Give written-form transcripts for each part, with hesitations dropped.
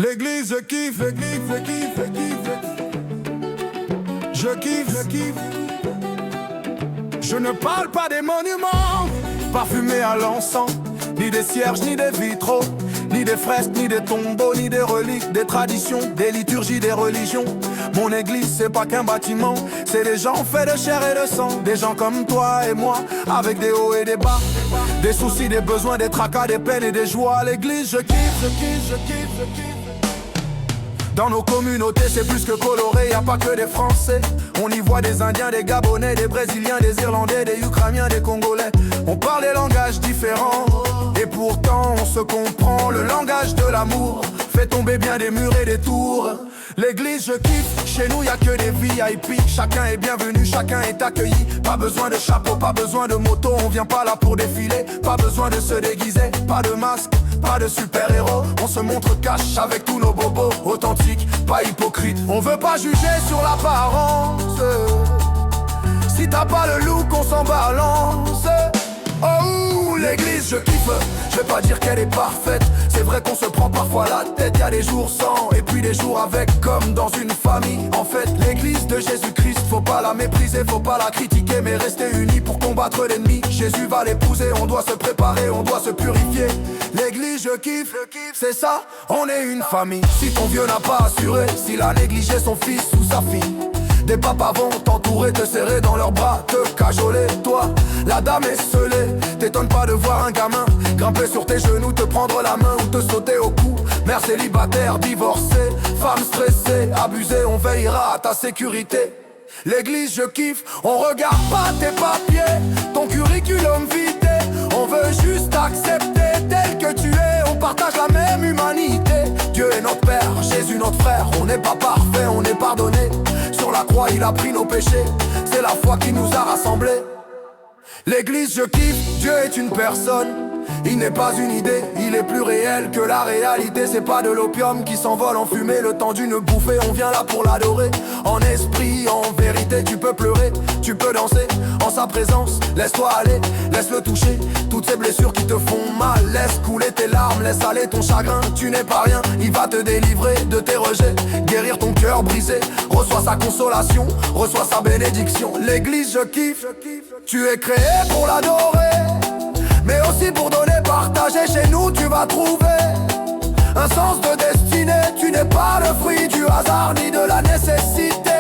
L'église, je kiffe, je kiffe, je kiffe, je kiffe, je kiffe. Je ne parle pas des monuments parfumés à l'encens, ni des cierges, ni des vitraux, ni des fresques, ni des tombeaux, ni des reliques, des traditions, des liturgies, des religions. Mon église, c'est pas qu'un bâtiment, c'est des gens faits de chair et de sang. Des gens comme toi et moi, avec des hauts et des bas, des soucis, des besoins, des tracas, des peines et des joies. L'église, je kiffe, je kiffe, je kiffe, je kiffe. Dans nos communautés, c'est plus que coloré, y a pas que des Français. On y voit des Indiens, des Gabonais, des Brésiliens, des Irlandais, des Ukrainiens, des Congolais. On parle des langages différents, et pourtant on se comprend. Le langage de l'amour fait tomber bien des murs et des tours. L'église, je kiffe, chez nous y a que des VIP. Chacun est bienvenu, chacun est accueilli. Pas besoin de chapeau, pas besoin de moto. On vient pas là pour défiler, pas besoin de se déguiser. Pas de masque, pas de super-héros. On se montre cash avec tous nos bobos. Authentique, pas hypocrite. On veut pas juger sur l'apparence. Si t'as pas le look, on s'en balance. Oh, l'église, je kiffe. Je vais pas dire qu'elle est parfaite. C'est vrai qu'on se prend parfois la tête. Y'a des jours sans et puis des jours avec, comme dans une famille. En fait, l'église de Jésus-Christ, faut pas la mépriser, faut pas la critiquer, mais rester unis pour combattre l'ennemi. Jésus va l'épouser, on doit se préparer, on doit se purifier. L'église, je kiffe, c'est ça, on est une famille. Si ton vieux n'a pas assuré, s'il a négligé son fils ou sa fille, des papas vont t'entourer, te serrer dans leurs bras, te cajoler. Toi, la dame est scellée, t'étonne pas de voir un gamin grimper sur tes genoux, te prendre la main ou te sauter au cou. Mère célibataire, divorcée, femme stressée, abusée, on veillera à ta sécurité. L'église, je kiffe, on regarde pas tes papiers, ton curriculum vitae. On veut juste accepter tel que tu es, on partage la même humanité. Dieu est notre Père, Jésus notre frère, on n'est pas parfait, on est pardonné. Sur la croix, il a pris nos péchés, c'est la foi qui nous a rassemblés. L'église, je kiffe, Dieu est une personne. Il n'est pas une idée, il est plus réel que la réalité. C'est pas de l'opium qui s'envole en fumée le temps d'une bouffée. On vient là pour l'adorer, en esprit, en vérité. Tu peux pleurer, tu peux danser, en sa présence. Laisse-toi aller, laisse-le toucher. Toutes ces blessures qui te font mal, laisse couler tes larmes, laisse aller ton chagrin. Tu n'es pas rien, il va te délivrer de tes rejets, guérir ton cœur brisé. Reçois sa consolation, reçois sa bénédiction. L'église, je kiffe, tu es créé pour l'adorer, mais aussi pour donner, partager. Chez nous tu vas trouver un sens de destinée. Tu n'es pas le fruit du hasard ni de la nécessité.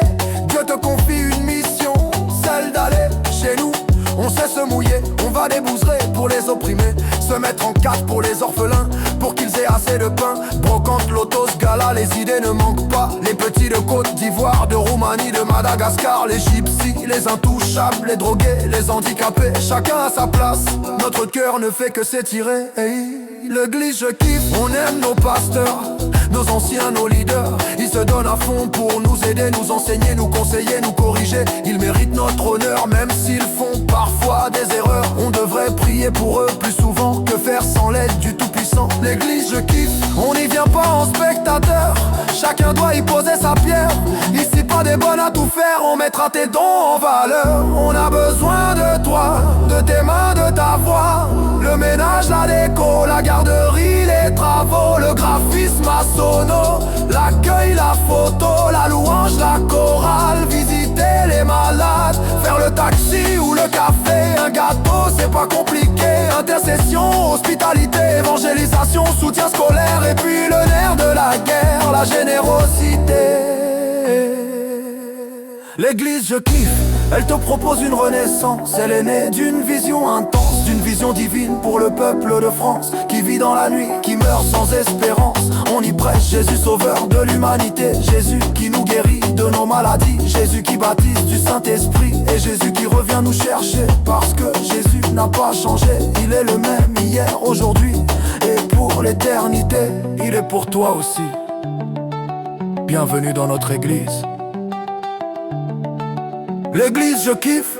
Dieu te confie une mission, celle d'aller chez nous. On sait se mouiller, on va débouserer pour les opprimés, se mettre en quatre pour les orphelins, pour qu'ils aient assez de pain. Brocante, lotos, gala, les idées ne manquent pas. Les petits de Côte d'Ivoire, de Roumanie, de Madagascar, les gypsies, les intouchables, les drogués, les handicapés, chacun à sa place. Notre cœur ne fait que s'étirer. Hey. L'église, je kiffe, on aime nos pasteurs, nos anciens, nos leaders. Ils se donnent à fond pour nous aider, nous enseigner, nous conseiller, nous corriger. Ils méritent notre honneur, même s'ils font parfois des erreurs. On devrait prier pour eux plus souvent que faire sans l'aide du Tout-Puissant. L'église, je kiffe, on n'y vient pas en spectateur. Chacun doit y poser sa pierre. Ici pas des bonnes à tout faire, on mettra tes dons en valeur. On a besoin de toi, de tes mains, de ta voix. Le ménage, la déco, la garderie, les travaux, le graphisme à sono, l'accueil, la photo, la louange, la chorale, visiter les malades, faire le taxi ou le café, un gâteau, c'est pas compliqué. Intercession, hospitalité, évangélisation, soutien scolaire, et puis le nerf de la guerre, la générosité. L'église, je kiffe, elle te propose une renaissance. Elle est née d'une vision intense, d'une vision divine pour le peuple de France, qui vit dans la nuit, qui meurt sans espérance. On y prêche Jésus sauveur de l'humanité, Jésus qui nous guérit de nos maladies, Jésus qui baptise du Saint-Esprit, et Jésus qui revient nous chercher. Parce que Jésus n'a pas changé, il est le même hier, aujourd'hui et pour l'éternité. Il est pour toi aussi. Bienvenue dans notre église. L'église, je kiffe,